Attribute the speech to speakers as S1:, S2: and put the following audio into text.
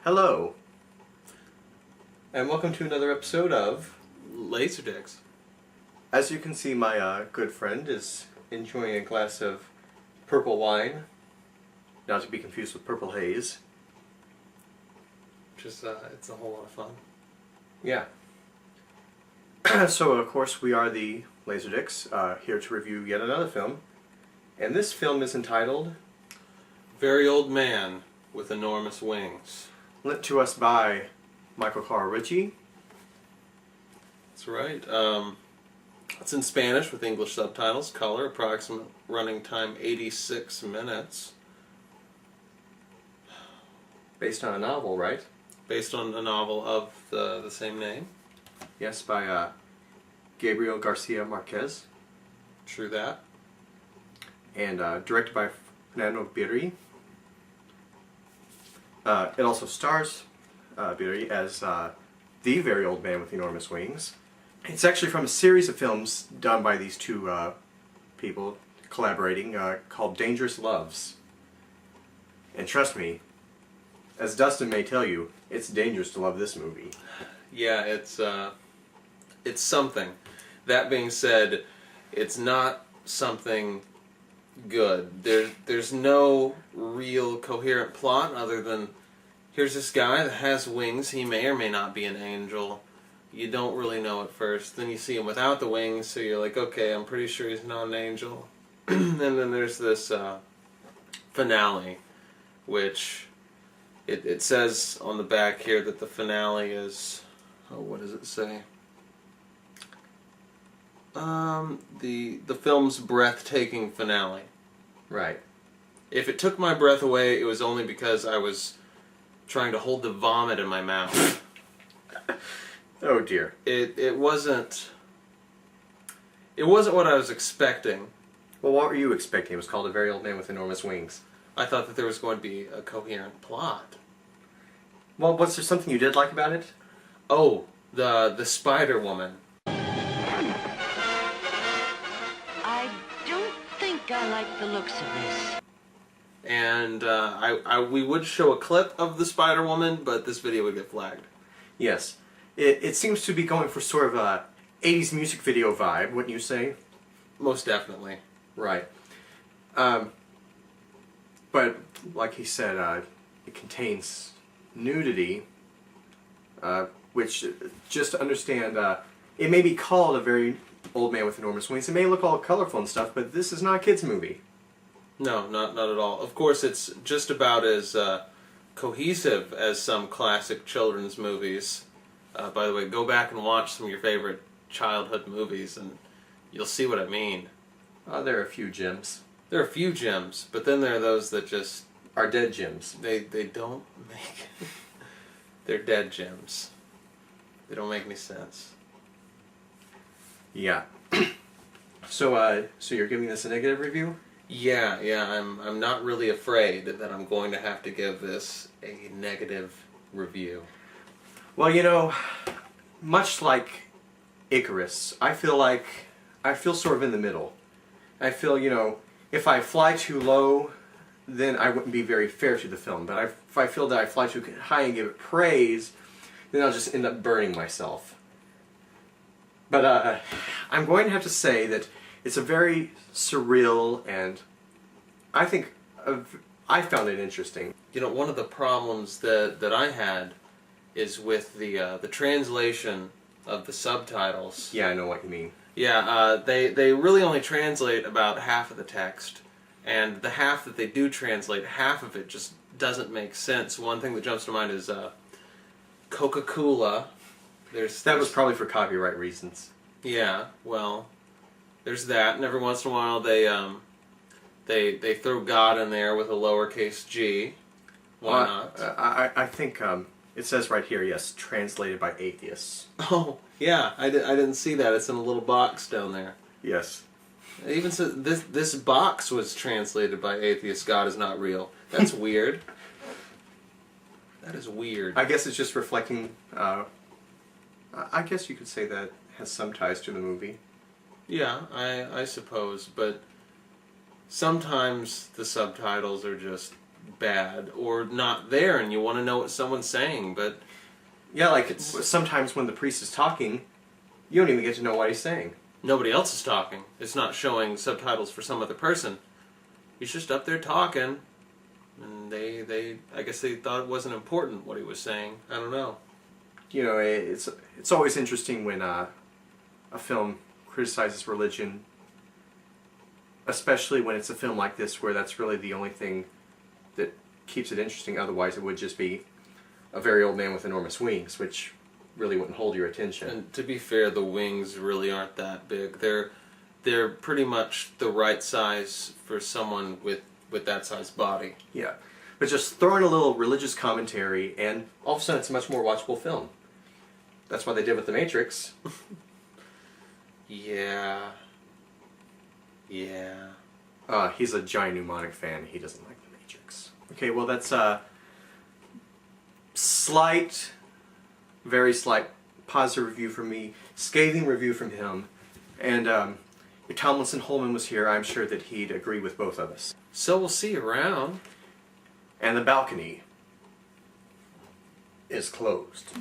S1: Hello, and welcome to another episode of
S2: Laserdicks.
S1: As you can see, my good friend is enjoying a glass of purple wine, not to be confused with purple haze.
S2: Just, it's a whole lot of fun.
S1: Yeah. So, of course, we are the Laserdicks, here to review yet another film. And this film is entitled
S2: Very Old Man with Enormous Wings.
S1: Lent to us by Michael Carl Ritchie.
S2: That's right. It's in Spanish with English subtitles, color, approximate running time 86 minutes.
S1: Based on a novel, right?
S2: Based on a novel of the same name.
S1: Yes, by Gabriel Garcia Marquez.
S2: True that.
S1: And directed by Fernando Birri. It also stars Birri as the very old man with enormous wings. It's actually from a series of films done by these two people collaborating called Dangerous Loves. And trust me, as Dustin may tell you, it's dangerous to love this movie.
S2: Yeah, it's something. That being said, it's not something good. There's no real coherent plot other than here's this guy that has wings. He may or may not be an angel. You don't really know at first. Then you see him without the wings, so you're like, okay, I'm pretty sure he's not an angel. And then there's this finale, which it says on the back here that the finale is, what does it say? The film's breathtaking finale.
S1: Right.
S2: If it took my breath away, it was only because I was trying to hold the vomit in my mouth.
S1: Oh dear.
S2: It wasn't what I was expecting.
S1: Well, what were you expecting? It was called A Very Old Man with Enormous Wings.
S2: I thought that there was going to be a coherent plot.
S1: Well, was there something you did like about it?
S2: Oh, the Spider Woman.
S3: I don't think I like the looks of this.
S2: And we would show a clip of the Spider Woman, but this video would get flagged.
S1: Yes. It seems to be going for sort of a 80s music video vibe, wouldn't you say?
S2: Most definitely.
S1: Right. But, like he said, it contains nudity, which, just to understand, it may be called A Very Old Man with Enormous Wings. It may look all colorful and stuff, but this is not a kid's movie.
S2: No, not at all. Of course, it's just about as cohesive as some classic children's movies. By the way, go back and watch some of your favorite childhood movies, and you'll see what I mean.
S1: There are a few gems.
S2: There are a few gems, but then there are those that just
S1: Are dead gems.
S2: they don't make they're dead gems. They don't make any sense.
S1: Yeah. So you're giving this a negative review?
S2: Yeah, I'm not really afraid that I'm going to have to give this a negative review.
S1: Well, you know, much like Icarus, I feel sort of in the middle. I feel, you know, if I fly too low, then I wouldn't be very fair to the film. But if I feel that I fly too high and give it praise, then I'll just end up burning myself. But I'm going to have to say that it's a very surreal, and I think I found it interesting.
S2: You know, one of the problems that I had is with the translation of the subtitles.
S1: Yeah, I know what you mean.
S2: Yeah, they really only translate about half of the text, and the half that they do translate, half of it just doesn't make sense. One thing that jumps to mind is Coca-Cola.
S1: That was probably for copyright reasons.
S2: Yeah, well, there's that, and every once in a while they throw God in there with a lowercase g. Why not?
S1: I think it says right here, yes, translated by atheists.
S2: Oh, yeah, I didn't see that. It's in a little box down there.
S1: Yes.
S2: It even says this box was translated by atheists. God is not real. That's weird. That is weird.
S1: I guess it's just reflecting. I guess you could say that has some ties to the movie.
S2: Yeah, I suppose, but sometimes the subtitles are just bad or not there, and you want to know what someone's saying, but
S1: Yeah, like sometimes when the priest is talking, you don't even get to know what he's saying.
S2: nobody else is talking. It's not showing subtitles for some other person. He's just up there talking, and I guess they thought it wasn't important what he was saying. I don't know.
S1: You know, it's always interesting when a film criticizes religion, especially when it's a film like this where that's really the only thing that keeps it interesting. Otherwise, it would just be a very old man with enormous wings, which really wouldn't hold your attention.
S2: And to be fair, the wings really aren't that big. They're pretty much the right size for someone with that size body.
S1: Yeah, but just throw in a little religious commentary, and all of a sudden it's a much more watchable film. That's what they did with The Matrix.
S2: Yeah.
S1: He's a giant mnemonic fan. He doesn't like The Matrix. Okay, well that's slight, very slight positive review from me, scathing review from him, and if Tomlinson Holman was here, I'm sure that he'd agree with both of us.
S2: So we'll see you around.
S1: And the balcony is closed.